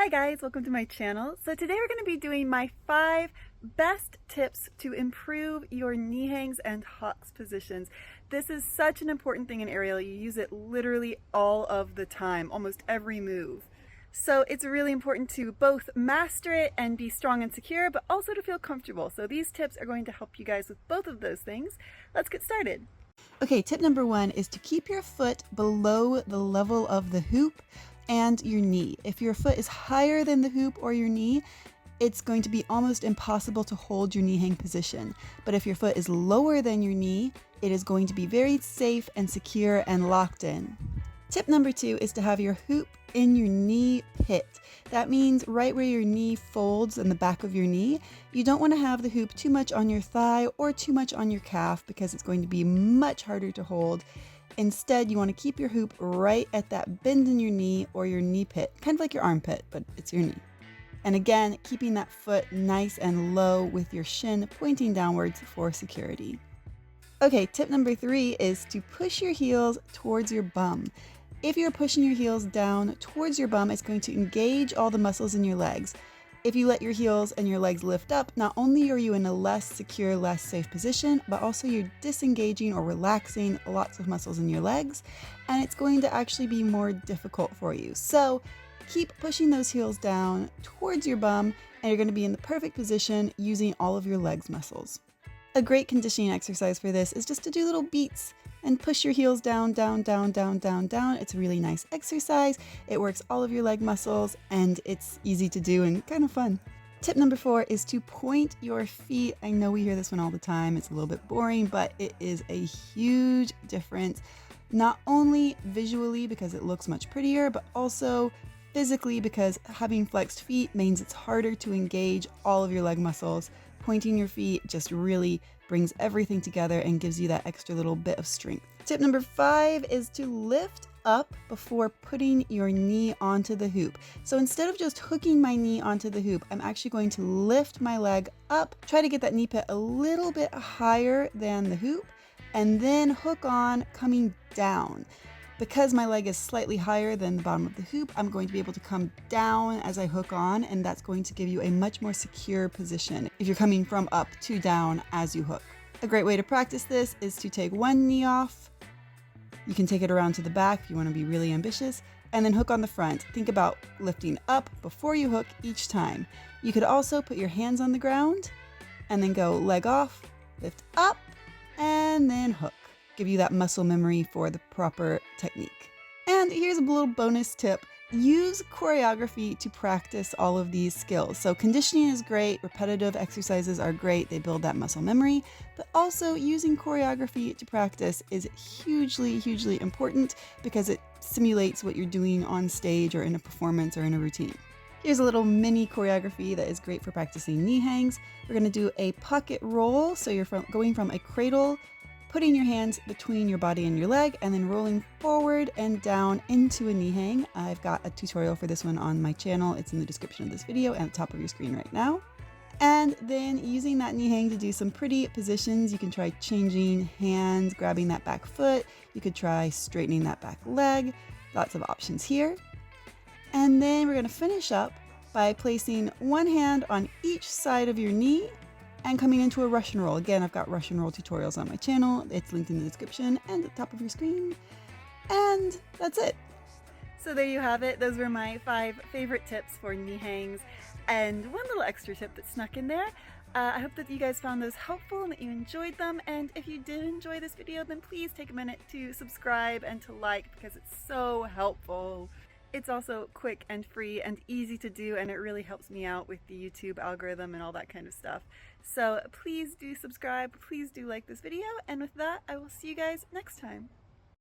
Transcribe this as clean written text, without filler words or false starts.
Hi guys, welcome to my channel. So today we're going to be doing my 5 best tips to improve your knee hangs and hocks positions. This is such an important thing in aerial. You use it literally all of the time, almost every move. So it's really important to both master it and be strong and secure, but also to feel comfortable. So these tips are going to help you guys with both of those things. Let's get started. Okay, tip number 1 is to keep your foot below the level of the hoop and your knee. If your foot is higher than the hoop or your knee, it's going to be almost impossible to hold your knee hang position. But if your foot is lower than your knee, it is going to be very safe and secure and locked in. Tip number 2 is to have your hoop in your knee pit. That means right where your knee folds in the back of your knee. You don't want to have the hoop too much on your thigh or too much on your calf because it's going to be much harder to hold. Instead, you want to keep your hoop right at that bend in your knee or your knee pit, kind of like your armpit, but it's your knee. And again, keeping that foot nice and low with your shin pointing downwards for security. Okay, tip number 3 is to push your heels towards your bum. If you're pushing your heels down towards your bum, it's going to engage all the muscles in your legs. If you let your heels and your legs lift up, not only are you in a less secure, less safe position, but also you're disengaging or relaxing lots of muscles in your legs, and it's going to actually be more difficult for you. So keep pushing those heels down towards your bum, and you're going to be in the perfect position using all of your legs muscles. A great conditioning exercise for this is just to do little beats and push your heels down, down, down, down, down, down. It's a really nice exercise. It works all of your leg muscles and it's easy to do and kind of fun. Tip number 4 is to point your feet. I know we hear this one all the time. It's a little bit boring, but it is a huge difference, not only visually because it looks much prettier, but also physically because having flexed feet means it's harder to engage all of your leg muscles. Pointing your feet just really brings everything together and gives you that extra little bit of strength. Tip number 5 is to lift up before putting your knee onto the hoop. So instead of just hooking my knee onto the hoop, I'm actually going to lift my leg up, try to get that knee pit a little bit higher than the hoop, and then hook on coming down. Because my leg is slightly higher than the bottom of the hoop, I'm going to be able to come down as I hook on, and that's going to give you a much more secure position if you're coming from up to down as you hook. A great way to practice this is to take one knee off. You can take it around to the back if you want to be really ambitious, and then hook on the front. Think about lifting up before you hook each time. You could also put your hands on the ground and then go leg off, lift up, and then hook. Give you that muscle memory for the proper technique. And here's a little bonus tip. Use choreography to practice all of these skills. So conditioning is great, repetitive exercises are great, they build that muscle memory, but also using choreography to practice is hugely, hugely important because it simulates what you're doing on stage or in a performance or in a routine. Here's a little mini choreography that is great for practicing knee hangs. We're going to do a pocket roll, so you're going from a cradle, putting your hands between your body and your leg, and then rolling forward and down into a knee hang. I've got a tutorial for this one on my channel. It's in the description of this video and at the top of your screen right now. And then using that knee hang to do some pretty positions. You can try changing hands, grabbing that back foot. You could try straightening that back leg. Lots of options here. And then we're going to finish up by placing one hand on each side of your knee and coming into a Russian roll. Again, I've got Russian roll tutorials on my channel. It's linked in the description and at the top of your screen. And that's it. So there you have it. Those were my 5 favorite tips for knee hangs and one little extra tip that snuck in there. I hope that you guys found those helpful and that you enjoyed them. And if you did enjoy this video, then please take a minute to subscribe and to like because it's so helpful. It's also quick and free and easy to do, and it really helps me out with the YouTube algorithm and all that kind of stuff. So please do subscribe, please do like this video, and with that, I will see you guys next time.